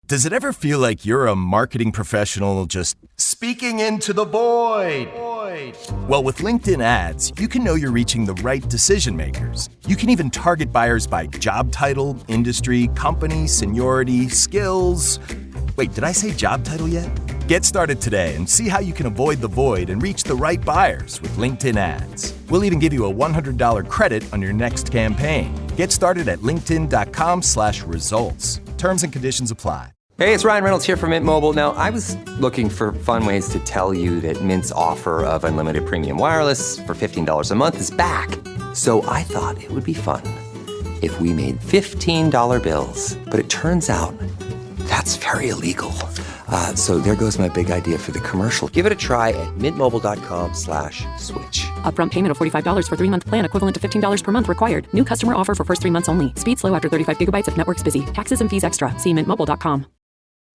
Does it ever feel like you're a marketing professional just speaking into the void? Well, with LinkedIn ads, you can know you're reaching the right decision makers. You can even target buyers by job title, industry, company, seniority, skills. Wait, did I say job title yet? Get started today and see how you can avoid the void and reach the right buyers with LinkedIn ads. We'll even give you a $100 credit on your next campaign. Get started at linkedin.com/results. Terms and conditions apply. Hey, it's Ryan Reynolds here from Mint Mobile. Now, I was looking for fun ways to tell you that Mint's offer of unlimited premium wireless for $15 a month is back. So I thought it would be fun if we made $15 bills. But it turns out that's very illegal. So there goes my big idea for the commercial. Give it a try at mintmobile.com/switch. Upfront payment of $45 for 3-month plan, equivalent to $15 per month required. New customer offer for first 3 months only. Speed slow after 35 gigabytes if network's busy. Taxes and fees extra. See mintmobile.com.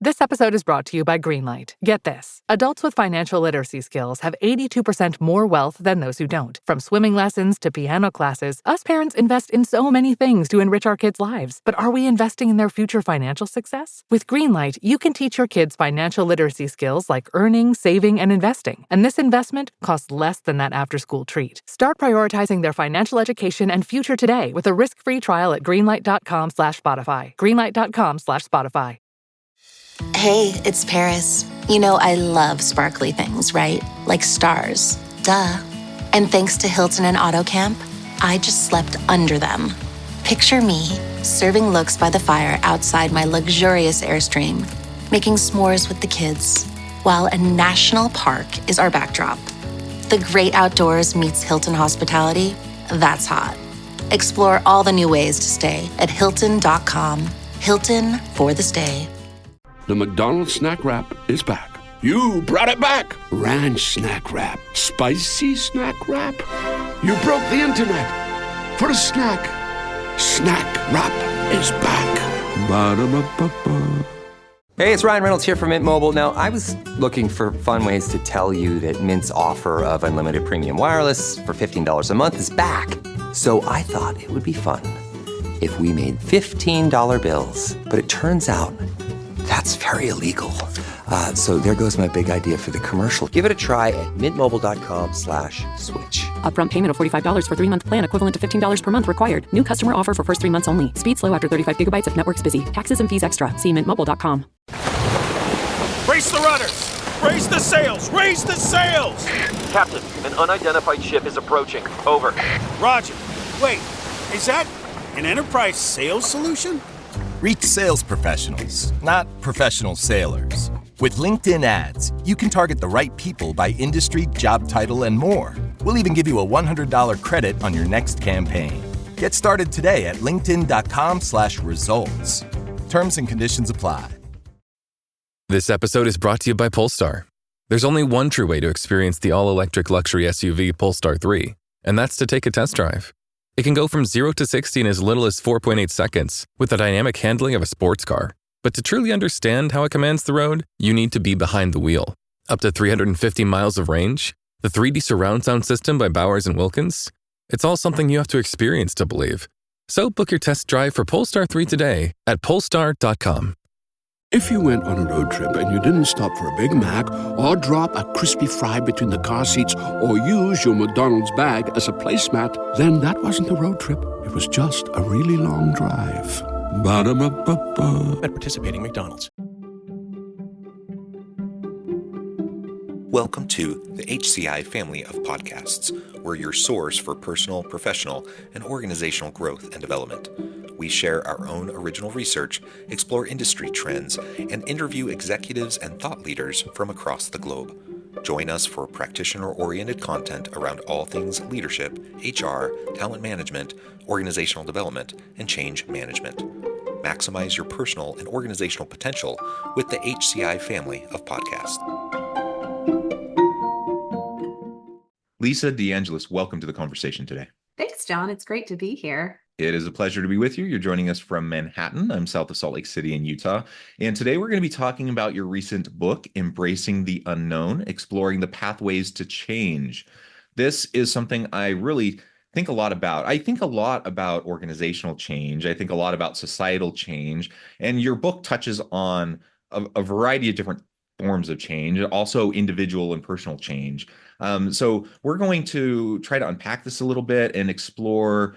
This episode is brought to you by Greenlight. Get this. Adults with financial literacy skills have 82% more wealth than those who don't. From swimming lessons to piano classes, us parents invest in so many things to enrich our kids' lives. But are we investing in their future financial success? With Greenlight, you can teach your kids financial literacy skills like earning, saving, and investing. And this investment costs less than that after-school treat. Start prioritizing their financial education and future today with a risk-free trial at greenlight.com/Spotify. Greenlight.com/Spotify. Hey, it's Paris. You know I love sparkly things, right? Like stars. Duh. And thanks to Hilton and AutoCamp, I just slept under them. Picture me, serving looks by the fire outside my luxurious Airstream, making s'mores with the kids, while a national park is our backdrop. The great outdoors meets Hilton hospitality. That's hot. Explore all the new ways to stay at Hilton.com. Hilton for the stay. The McDonald's snack wrap is back. You brought it back. Ranch snack wrap. Spicy snack wrap. You broke the internet. For a snack. Snack wrap is back. Ba-da-ba-ba-ba. Hey, it's Ryan Reynolds here from Mint Mobile. Now, I was looking for fun ways to tell you that Mint's offer of unlimited premium wireless for $15 a month is back. So I thought it would be fun if we made $15 bills. But it turns out that's very illegal. So there goes my big idea for the commercial. Give it a try at mintmobile.com/switch. Upfront payment of $45 for 3-month plan, equivalent to $15 per month required. New customer offer for first 3 months only. Speed slow after 35 gigabytes if network's busy. Taxes and fees extra. See mintmobile.com. Brace the rudders! Raise the sails! Raise the sails! Captain, an unidentified ship is approaching. Over. Roger. Wait, is that an enterprise sales solution? Reach sales professionals, not professional sailors. With LinkedIn ads, you can target the right people by industry, job title, and more. We'll even give you a $100 credit on your next campaign. Get started today at linkedin.com/results. Terms and conditions apply. This episode is brought to you by Polestar. There's only one true way to experience the all-electric luxury SUV Polestar 3, and that's to take a test drive. It can go from 0 to 60 in as little as 4.8 seconds with the dynamic handling of a sports car. But to truly understand how it commands the road, you need to be behind the wheel. Up to 350 miles of range, the 3D surround sound system by Bowers & Wilkins. It's all something you have to experience to believe. So book your test drive for Polestar 3 today at polestar.com. If you went on a road trip and you didn't stop for a Big Mac or drop a crispy fry between the car seats or use your McDonald's bag as a placemat, then that wasn't a road trip. It was just a really long drive. Ba-da-ba-ba-ba. At participating McDonald's. Welcome to the HCI family of podcasts. We're your source for personal, professional, and organizational growth and development. We share our own original research, explore industry trends, and interview executives and thought leaders from across the globe. Join us for practitioner-oriented content around all things leadership, HR, talent management, organizational development, and change management. Maximize your personal and organizational potential with the HCI family of podcasts. Lisa DeAngelis, welcome to the conversation today. Thanks, John. It's great to be here. It is a pleasure to be with you. You're joining us from Manhattan. I'm south of Salt Lake City in Utah. And today we're going to be talking about your recent book, Embracing the Unknown, Exploring the Pathways to Change. This is something I really think a lot about. I think a lot about organizational change. I think a lot about societal change. And your book touches on a variety of different forms of change, also individual and personal change. So we're going to try to unpack this a little bit and explore,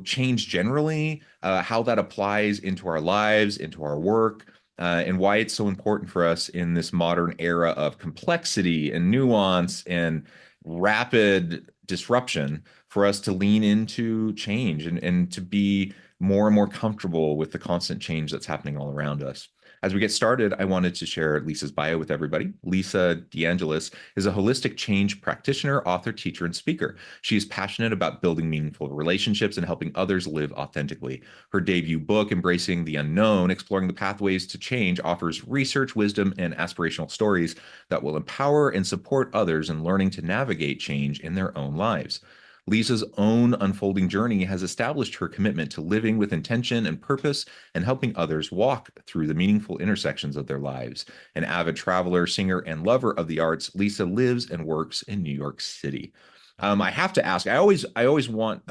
change generally, how that applies into our lives, into our work, and why it's so important for us in this modern era of complexity and nuance and rapid disruption for us to lean into change and to be more and more comfortable with the constant change that's happening all around us. As we get started, I wanted to share Lisa's bio with everybody. Lisa DeAngelis is a holistic change practitioner, author, teacher, and speaker. She is passionate about building meaningful relationships and helping others live authentically. Her debut book, Embracing the Unknown, Exploring the Pathways to Change, offers research, wisdom, and aspirational stories that will empower and support others in learning to navigate change in their own lives. Lisa's own unfolding journey has established her commitment to living with intention and purpose and helping others walk through the meaningful intersections of their lives. An avid traveler, singer, and lover of the arts, Lisa lives and works in New York City. I have to ask, I always want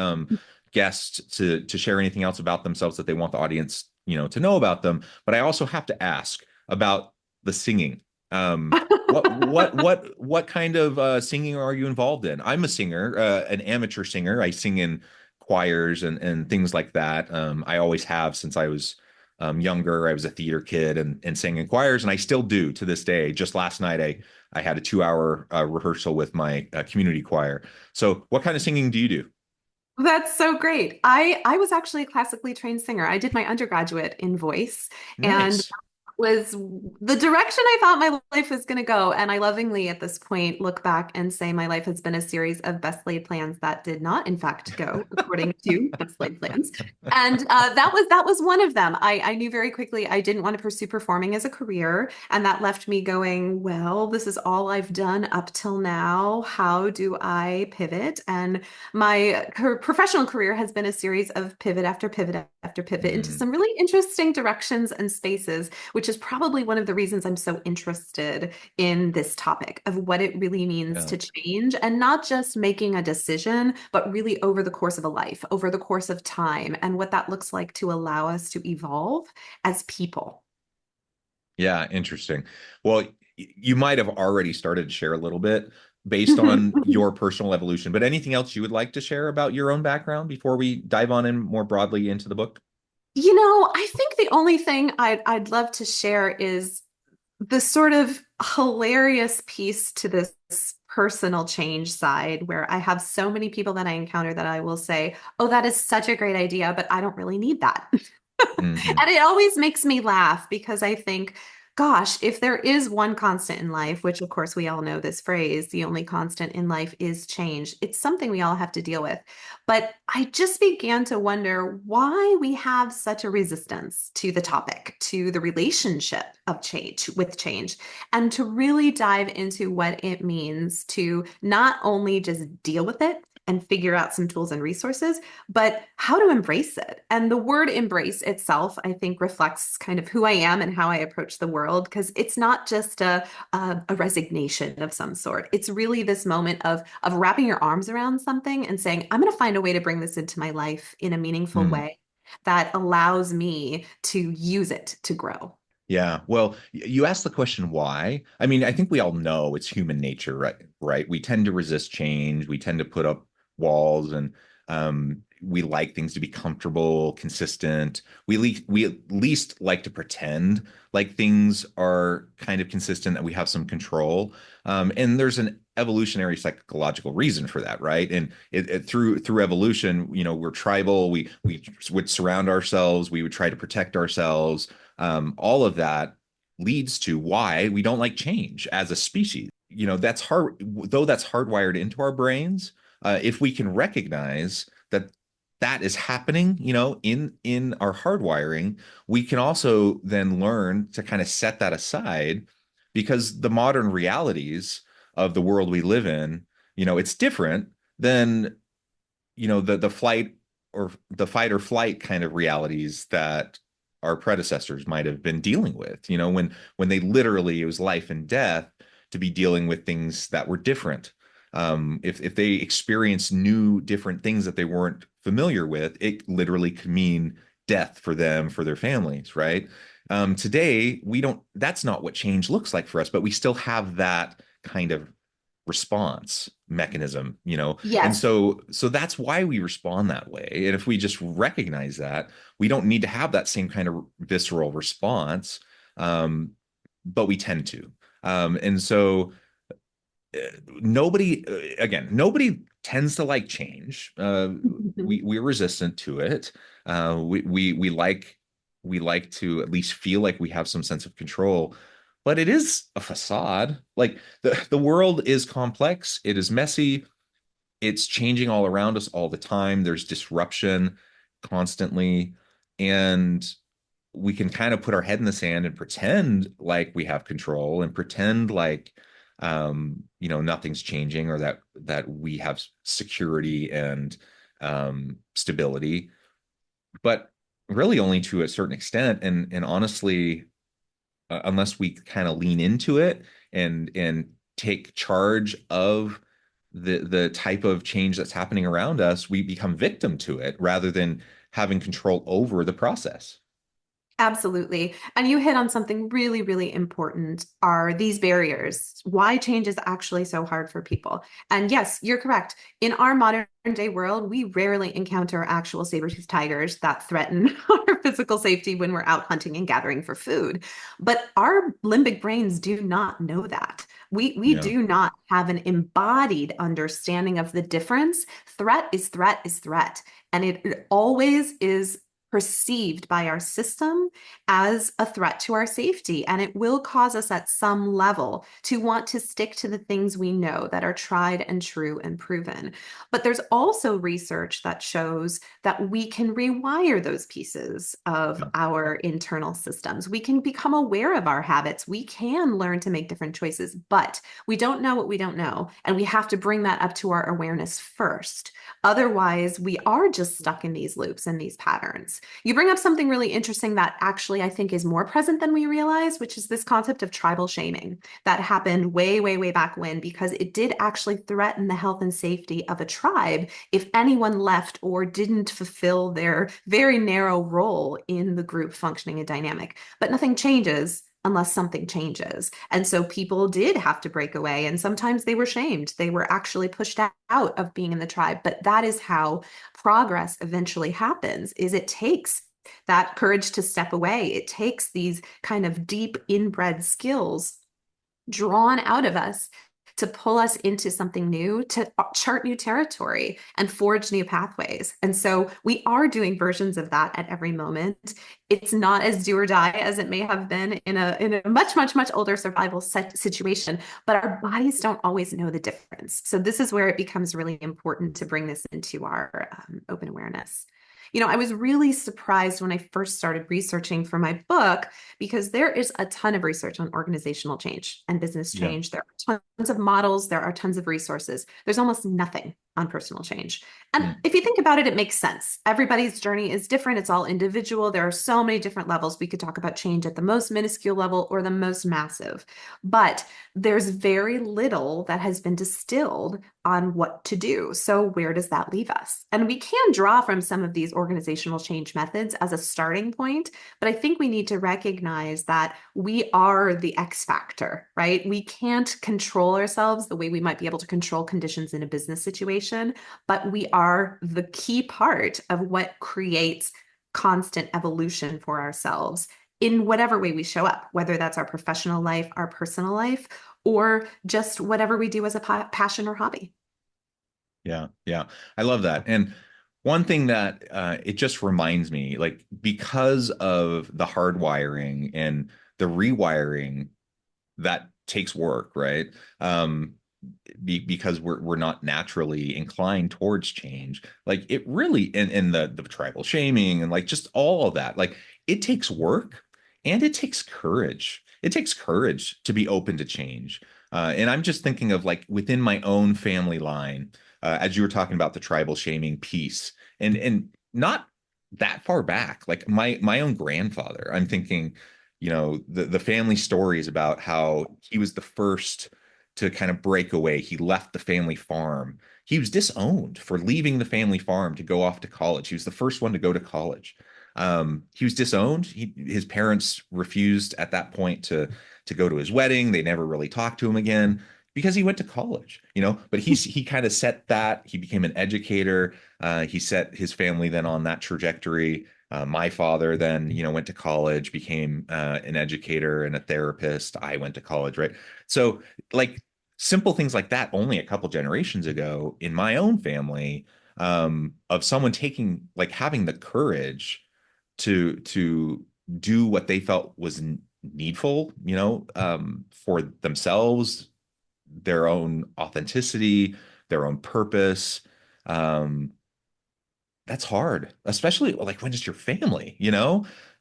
guests to share anything else about themselves that they want the audience, to know about them. But I also have to ask about the singing. What kind of singing are you involved in? I'm a singer, an amateur singer. I sing in choirs and things like that. I always have since I was younger. I was a theater kid and sang in choirs, and I still do to this day. Just last night, I had a 2-hour rehearsal with my community choir. So, what kind of singing do you do? That's so great. I was actually a classically trained singer. I did my undergraduate in voice, and Nice. was the direction I thought my life was going to go. And I lovingly at this point look back and say my life has been a series of best laid plans that did not, in fact, go according to best laid plans. And that was one of them. I knew very quickly I didn't want to pursue performing as a career. And that left me going, well, this is all I've done up till now. How do I pivot? And my professional career has been a series of pivot after pivot after pivot into some really interesting directions and spaces, which is probably one of the reasons I'm so interested in this topic of what it really means to change, and not just making a decision, but really over the course of a life, over the course of time, and what that looks like to allow us to evolve as people. Yeah, interesting. Well, you might have already started to share a little bit based on your personal evolution, but anything else you would like to share about your own background before we dive on in more broadly into the book? I think the only thing I'd love to share is the sort of hilarious piece to this personal change side, where I have so many people that I encounter that I will say, "Oh, that is such a great idea, but I don't really need that." Mm-hmm. And it always makes me laugh because I think, gosh, if there is one constant in life, which of course we all know this phrase, the only constant in life is change, it's something we all have to deal with. But I just began to wonder why we have such a resistance to the topic, to the relationship of change with change, and to really dive into what it means to not only just deal with it and figure out some tools and resources, but how to embrace it. And the word embrace itself, I think, reflects kind of who I am and how I approach the world, because it's not just a resignation of some sort. It's really this moment of wrapping your arms around something and saying, I'm going to find a way to bring this into my life in a meaningful way that allows me to use it to grow. Yeah. Well, you asked the question why. I mean, I think we all know it's human nature, right? Right. We tend to resist change. We tend to put up walls, and we like things to be comfortable, consistent. We at least like to pretend like things are kind of consistent, that we have some control. And there's an evolutionary psychological reason for that, right? And through evolution, we're tribal. We would surround ourselves. We would try to protect ourselves. All of that leads to why we don't like change as a species. That's hard, though that's hardwired into our brains. If we can recognize that is happening, in our hardwiring, we can also then learn to kind of set that aside, because the modern realities of the world we live in, it's different than, the fight or flight kind of realities that our predecessors might have been dealing with, when they literally, it was life and death to be dealing with things that were different. If they experience new different things that they weren't familiar with, it literally could mean death for them, for their families, right? Today, we don't, that's not what change looks like for us, but we still have that kind of response mechanism, you know? And Yes. so that's why we respond that way. And if we just recognize that, we don't need to have that same kind of visceral response, but we tend to. And so nobody, again, nobody tends to like change. We're resistant to it. We like to at least feel like we have some sense of control, but it is a facade. Like the world is complex, it is messy, it's changing all around us all the time. There's disruption constantly, and we can kind of put our head in the sand and pretend like we have control and pretend like nothing's changing, or that we have security and stability, but really only to a certain extent. And honestly, unless we kind of lean into it and take charge of the type of change that's happening around us, we become victim to it rather than having control over the process. Absolutely. And you hit on something really, really important are these barriers. Why change is actually so hard for people. And yes, you're correct. In our modern day world, we rarely encounter actual saber-toothed tigers that threaten our physical safety when we're out hunting and gathering for food. But our limbic brains do not know that. We Yeah. do not have an embodied understanding of the difference. Threat is threat is threat. And it always is perceived by our system as a threat to our safety. And it will cause us at some level to want to stick to the things we know that are tried and true and proven. But there's also research that shows that we can rewire those pieces of our internal systems. We can become aware of our habits. We can learn to make different choices, but we don't know what we don't know. And we have to bring that up to our awareness first. Otherwise, we are just stuck in these loops and these patterns. You bring up something really interesting that actually I think is more present than we realize, which is this concept of tribal shaming that happened way, way, way back when, because it did actually threaten the health and safety of a tribe if anyone left or didn't fulfill their very narrow role in the group functioning and dynamic. But nothing changes unless something changes. And so people did have to break away, and sometimes they were shamed. They were actually pushed out of being in the tribe. But that is how progress eventually happens, is it takes that courage to step away. It takes these kind of deep inbred skills drawn out of us to pull us into something new, to chart new territory and forge new pathways. And so we are doing versions of that at every moment. It's not as do or die as it may have been in a much, much, much older survival situation, but our bodies don't always know the difference. So this is where it becomes really important to bring this into our open awareness. You know, I was really surprised when I first started researching for my book, because there is a ton of research on organizational change and business Yeah. change. There are tons of models, there are tons of resources. There's almost nothing on personal change. And if you think about it, it makes sense. Everybody's journey is different. It's all individual. There are so many different levels. We could talk about change at the most minuscule level or the most massive. But there's very little that has been distilled on what to do. So where does that leave us? And we can draw from some of these organizational change methods as a starting point, but I think we need to recognize that we are the X factor, right? We can't control ourselves the way we might be able to control conditions in a business situation, but we are the key part of what creates constant evolution for ourselves in whatever way we show up, whether that's our professional life, our personal life, or just whatever we do as a passion or hobby. Yeah, yeah. I love that. And one thing that it just reminds me, like, because of the hardwiring and the rewiring that takes work, right? Because we're not naturally inclined towards change. Like, it really, and the tribal shaming and like just all of that, like, it takes work and it takes courage. It takes courage to be open to change. And I'm just thinking of, like, within my own family line, as you were talking about the tribal shaming piece, and not that far back, like my own grandfather, I'm thinking, the family stories about how he was the first to kind of break away. He left the family farm. He was disowned for leaving the family farm to go off to college. He was the first one to go to college. He was disowned. His parents refused at that point to go to his wedding. They never really talked to him again because he went to college, but he kind of set that. He became an educator. He set his family then on that trajectory. My father then, went to college, became an educator and a therapist. I went to college, right? So like simple things like that only a couple generations ago in my own family, of someone having the courage to do what they felt was needful, for themselves, their own authenticity, their own purpose. That's hard, especially like when it's your family,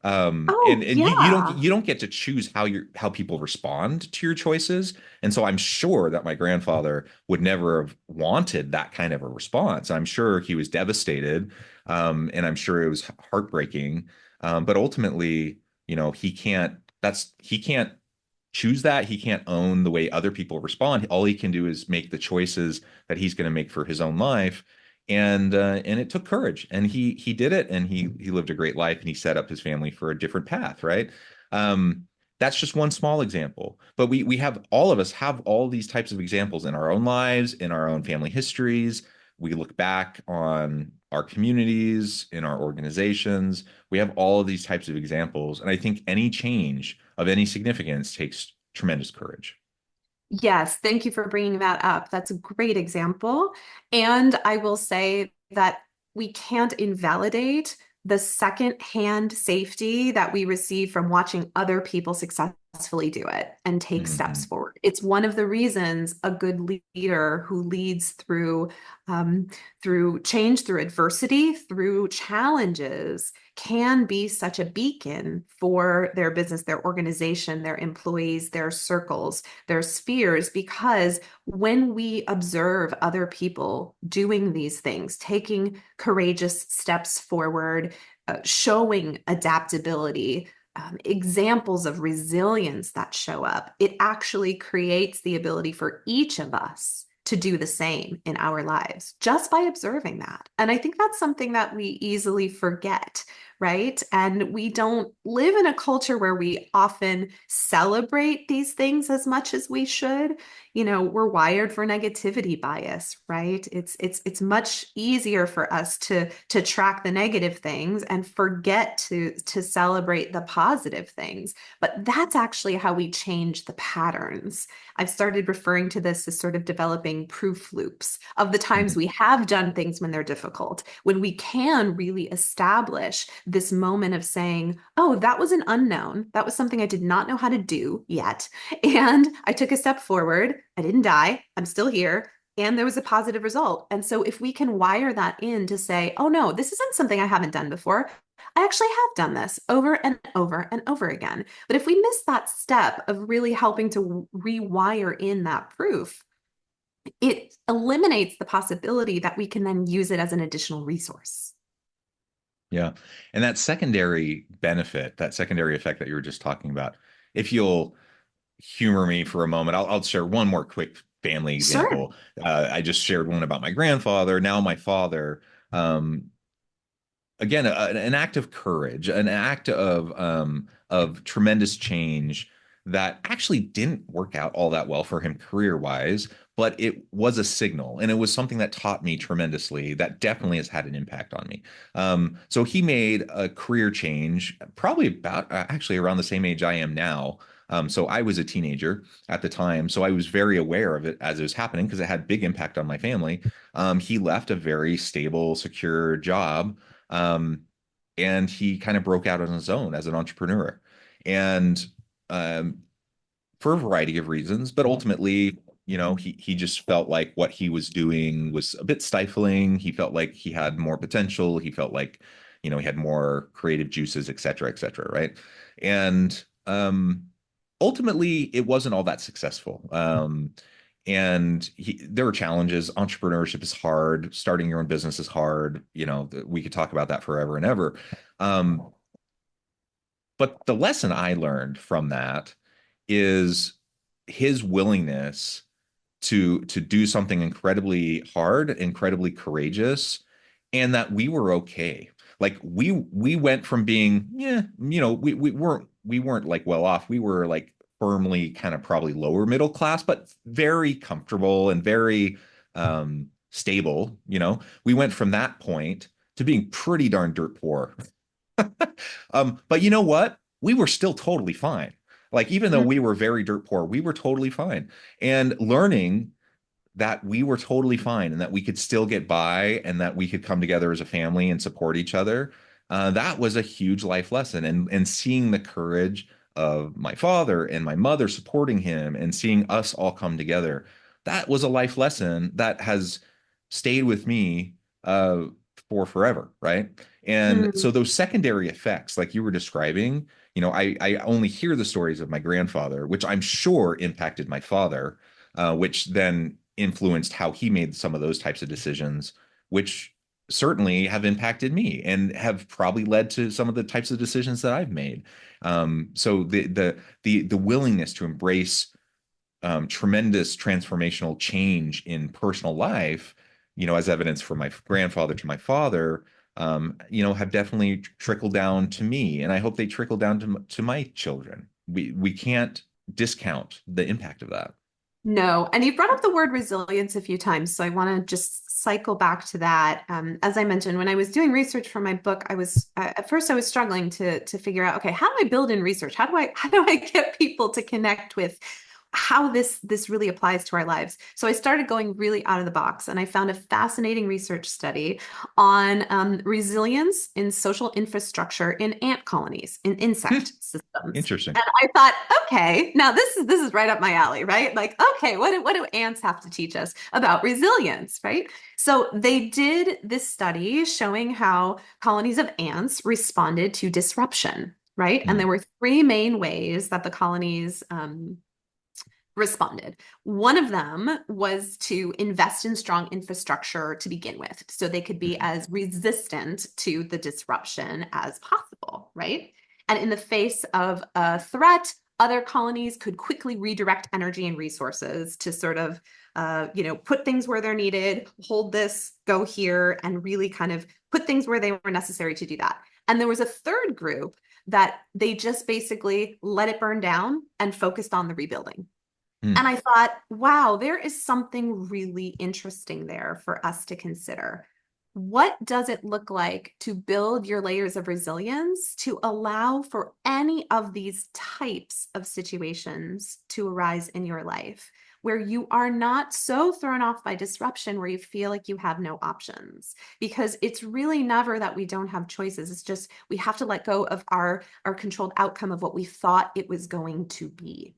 Oh, and yeah. you don't get to choose how people respond to your choices. And so I'm sure that my grandfather would never have wanted that kind of a response. I'm sure he was devastated, and I'm sure it was heartbreaking. But ultimately, he can't choose that. He can't own the way other people respond. All he can do is make the choices that he's going to make for his own life. And it took courage, and he did it, and he lived a great life, and he set up his family for a different path, right? That's just one small example, but we have, all of us have all these types of examples in our own lives, in our own family histories. We look back on our communities, in our organizations. We have all of these types of examples, and I think any change of any significance takes tremendous courage. Yes, thank you for bringing that up. That's a great example. And I will say that we can't invalidate the secondhand safety that we receive from watching other people successfully do it and take steps Mhm. forward. It's one of the reasons a good leader who leads through change, through adversity, through challenges, can be such a beacon for their business, their organization, their employees, their circles, their spheres, because when we observe other people doing these things, taking courageous steps forward, showing adaptability, examples of resilience that show up, it actually creates the ability for each of us to do the same in our lives just by observing that. And I think that's something that we easily forget, right? And we don't live in a culture where we often celebrate these things as much as we should. We're wired for negativity bias, right? It's much easier for us to track the negative things and forget to celebrate the positive things. But that's actually how we change the patterns. I've started referring to this as sort of developing proof loops of the times Mhm. we have done things when they're difficult, when we can really establish this moment of saying, oh, that was an unknown. That was something I did not know how to do yet. And I took a step forward. I didn't die. I'm still here. And there was a positive result. And so if we can wire that in to say, oh no, this isn't something I haven't done before. I actually have done this over and over and over again. But if we miss that step of really helping to rewire in that proof, it eliminates the possibility that we can then use it as an additional resource. Yeah. And that secondary benefit, that secondary effect that you were just talking about, if you'll humor me for a moment, I'll share one more quick family Sure. example. I just shared one about my grandfather, now my father. Um, Again, an act of courage, an act of tremendous change that actually didn't work out all that well for him career wise, but it was a signal, and it was something that taught me tremendously. That definitely has had an impact on me. So he made a career change, probably about actually around the same age I am now. So I was a teenager at the time, so I was very aware of it as it was happening because it had big impact on my family. He left a very stable, secure job, um, and he kind of broke out on his own as an entrepreneur. And um, for a variety of reasons, but ultimately, he just felt like what he was doing was a bit stifling. He felt like he had more potential. He felt like, he had more creative juices, et cetera, right? And ultimately, it wasn't all that successful. And there were challenges. Entrepreneurship is hard. Starting your own business is hard. We could talk about that forever and ever. Um, but the lesson I learned from that is his willingness to do something incredibly hard, incredibly courageous, and that we were okay. Like we went from being, yeah, we weren't like well off. We were like firmly kind of probably lower middle class, but very comfortable and very stable. We went from that point to being pretty darn dirt poor. But you know what? We were still totally fine. Like, even though we were very dirt poor, we were totally fine. And learning that we were totally fine and that we could still get by and that we could come together as a family and support each other, that was a huge life lesson. And seeing the courage of my father and my mother supporting him and seeing us all come together, that was a life lesson that has stayed with me for forever, right? And so those secondary effects, like you were describing, I only hear the stories of my grandfather, which I'm sure impacted my father, which then influenced how he made some of those types of decisions, which certainly have impacted me and have probably led to some of the types of decisions that I've made. So the willingness to embrace tremendous transformational change in personal life, as evidence from my grandfather to my father, have definitely trickled down to me, and I hope they trickle down to my children. We can't discount the impact of that. No, and you brought up the word resilience a few times, so I want to just cycle back to that. As I mentioned, when I was doing research for my book, I was at first I was struggling to figure out, okay, how do I build in research? How do I get people to connect with how this really applies to our lives? So I started going really out of the box, and I found a fascinating research study on resilience in social infrastructure in ant colonies, in insect systems. Interesting. And I thought, okay, now this is right up my alley, right? Like, okay, what do ants have to teach us about resilience, right? So they did this study showing how colonies of ants responded to disruption, right? And there were three main ways that the colonies responded. One of them was to invest in strong infrastructure to begin with, so they could be as resistant to the disruption as possible, right? And in the face of a threat, other colonies could quickly redirect energy and resources to sort of, put things where they're needed, hold this, go here, and really kind of put things where they were necessary to do that. And there was a third group that they just basically let it burn down and focused on the rebuilding. And I thought, wow, there is something really interesting there for us to consider. What does it look like to build your layers of resilience to allow for any of these types of situations to arise in your life, where you are not so thrown off by disruption where you feel like you have no options? Because it's really never that we don't have choices. It's just we have to let go of our controlled outcome of what we thought it was going to be.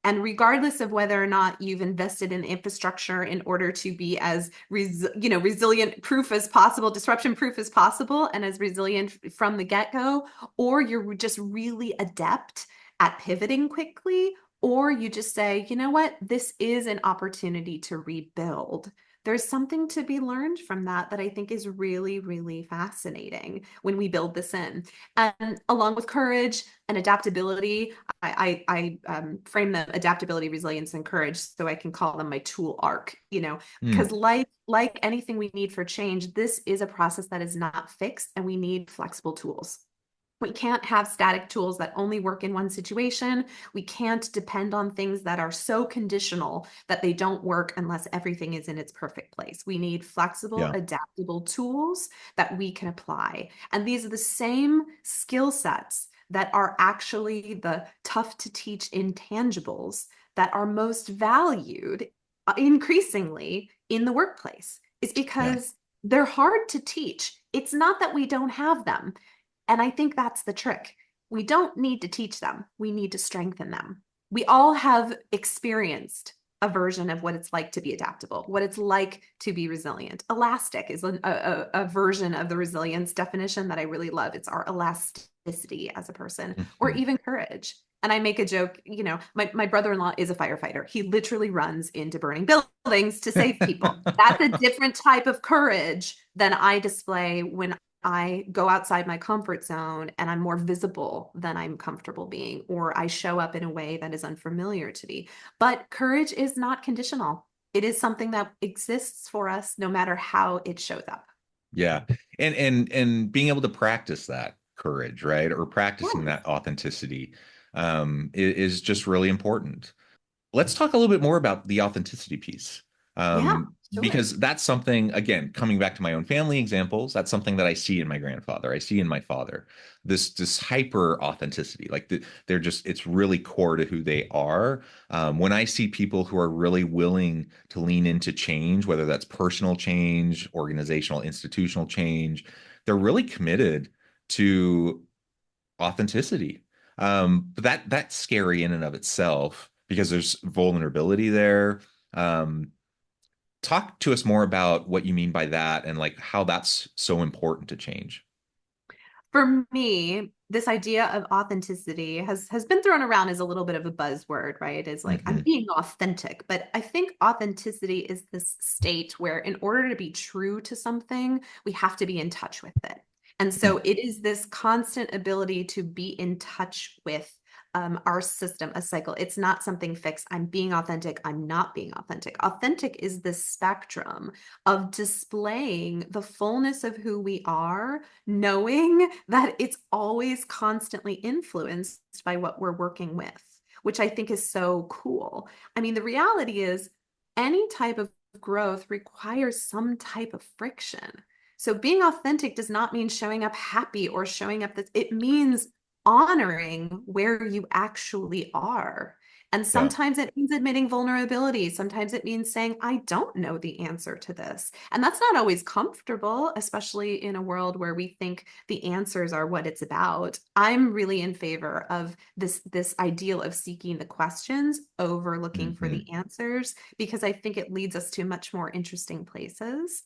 And regardless of whether or not you've invested in infrastructure in order to be as resilient proof as possible, disruption proof as possible, and as resilient from the get-go, or you're just really adept at pivoting quickly, or you just say, you know what, this is an opportunity to rebuild. There's something to be learned from that I think is really, really fascinating when we build this in. And along with courage and adaptability, I frame them adaptability, resilience, and courage, so I can call them my tool arc, because like anything we need for change, this is a process that is not fixed, and we need flexible tools. We can't have static tools that only work in one situation. We can't depend on things that are so conditional that they don't work unless everything is in its perfect place. We need flexible, adaptable tools that we can apply. And these are the same skill sets that are actually the tough to teach intangibles that are most valued increasingly in the workplace. It's because they're hard to teach. It's not that we don't have them. And I think that's the trick. We don't need to teach them. We need to strengthen them. We all have experienced a version of what it's like to be adaptable, what it's like to be resilient. Elastic is a version of the resilience definition that I really love. It's our elasticity as a person, or even courage. And I make a joke, my brother-in-law is a firefighter. He literally runs into burning buildings to save people. That's a different type of courage than I display when I go outside my comfort zone and I'm more visible than I'm comfortable being, or I show up in a way that is unfamiliar to me. But courage is not conditional. It is something that exists for us no matter how it shows up. Yeah. And being able to practice that courage, right? Or practicing Yes. that authenticity is just really important. Let's talk a little bit more about the authenticity piece. Yeah, sure. Because that's something, again, coming back to my own family examples, that's something that I see in my grandfather, I see in my father, this hyper authenticity, like they're just, it's really core to who they are. When I see people who are really willing to lean into change, whether that's personal change, organizational, institutional change, they're really committed to authenticity. But that's scary in and of itself because there's vulnerability there. Talk to us more about what you mean by that and like how that's so important to change. For me, this idea of authenticity has been thrown around as a little bit of a buzzword, right? It's like I'm Hmm. being authentic, but I think authenticity is this state where in order to be true to something, we have to be in touch with it. And so it is this constant ability to be in touch with our system, a cycle. It's not something fixed. I'm being authentic. I'm not being authentic. Authentic is the spectrum of displaying the fullness of who we are, knowing that it's always constantly influenced by what we're working with, which I think is so cool. I mean, the reality is any type of growth requires some type of friction. So being authentic does not mean showing up happy or showing up that it means honoring where you actually are. And Yeah. sometimes it means admitting vulnerability. Sometimes it means saying, I don't know the answer to this. And that's not always comfortable, especially in a world where we think the answers are what it's about. I'm really in favor of this ideal of seeking the questions over looking for Hmm. the answers, because I think it leads us to much more interesting places.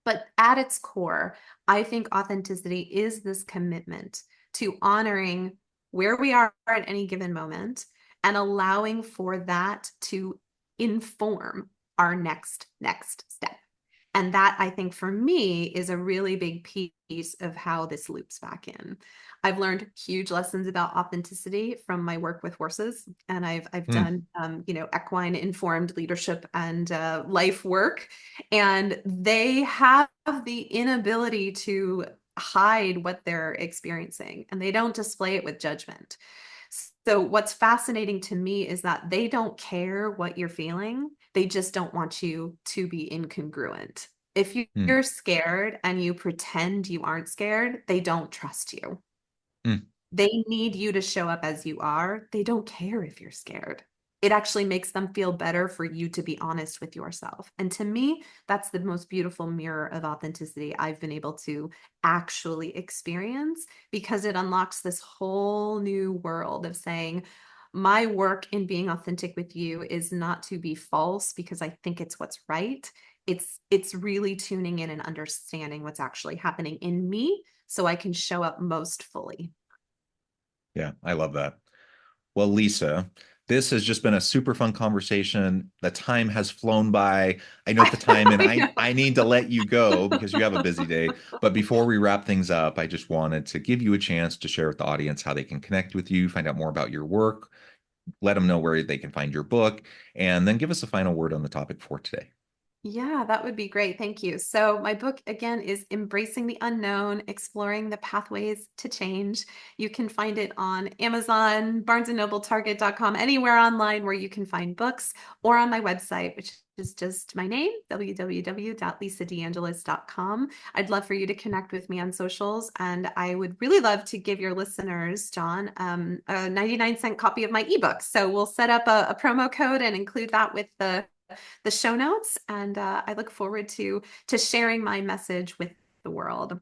But at its core, I think authenticity is this commitment to honoring where we are at any given moment and allowing for that to inform our next step. And that, I think, for me, is a really big piece of how this loops back in. I've learned huge lessons about authenticity from my work with horses, and I've Mm. done equine informed leadership and life work, and they have the inability to hide what they're experiencing, and they don't display it with judgment. So what's fascinating to me is that they don't care what you're feeling. They just don't want you to be incongruent. If Mm. you're scared and you pretend you aren't scared, they don't trust you. Mm. They need you to show up as you are. They don't care if you're scared. It actually makes them feel better for you to be honest with yourself. And to me, that's the most beautiful mirror of authenticity I've been able to actually experience, because it unlocks this whole new world of saying, my work in being authentic with you is not to be false because I think it's what's right. It's really tuning in and understanding what's actually happening in me so I can show up most fully. Yeah, I love that. Well, Lisa, this has just been a super fun conversation. The time has flown by. I know the time, and I I need to let you go because you have a busy day. But before we wrap things up, I just wanted to give you a chance to share with the audience how they can connect with you, find out more about your work, let them know where they can find your book, and then give us a final word on the topic for today. Yeah, that would be great. Thank you. So, my book again is Embracing the Unknown, Exploring the Pathways to Change. You can find it on Amazon, Barnes and Noble, Target.com, anywhere online where you can find books, or on my website, which is just my name, www.lisadeangelis.com. I'd love for you to connect with me on socials, and I would really love to give your listeners, John, a 99-cent copy of my ebook. So, we'll set up a promo code and include that with the show notes, and I look forward to sharing my message with the world.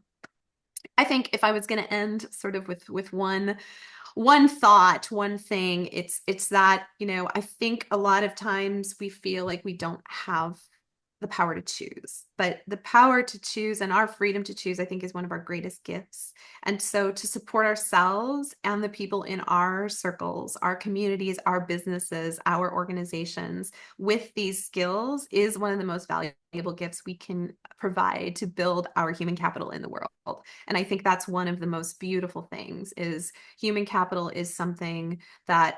I think if I was going to end sort of with one thought, one thing, it's that, I think a lot of times we feel like we don't have the power to choose, but the power to choose and our freedom to choose, I think, is one of our greatest gifts. And so to support ourselves and the people in our circles, our communities, our businesses, our organizations with these skills is one of the most valuable gifts we can provide to build our human capital in the world. And I think that's one of the most beautiful things is human capital is something that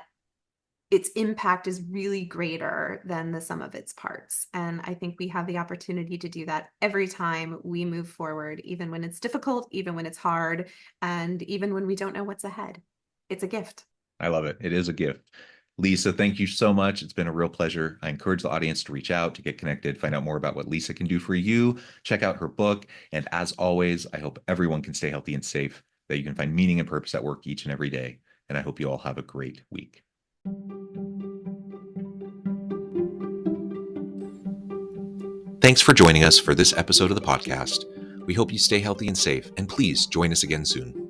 its impact is really greater than the sum of its parts. And I think we have the opportunity to do that every time we move forward, even when it's difficult, even when it's hard, and even when we don't know what's ahead. It's a gift. I love it. It is a gift. Lisa, thank you so much. It's been a real pleasure. I encourage the audience to reach out, to get connected, find out more about what Lisa can do for you, check out her book. And as always, I hope everyone can stay healthy and safe, that you can find meaning and purpose at work each and every day. And I hope you all have a great week. Thanks for joining us for this episode of the podcast. We hope you stay healthy and safe, and please join us again soon.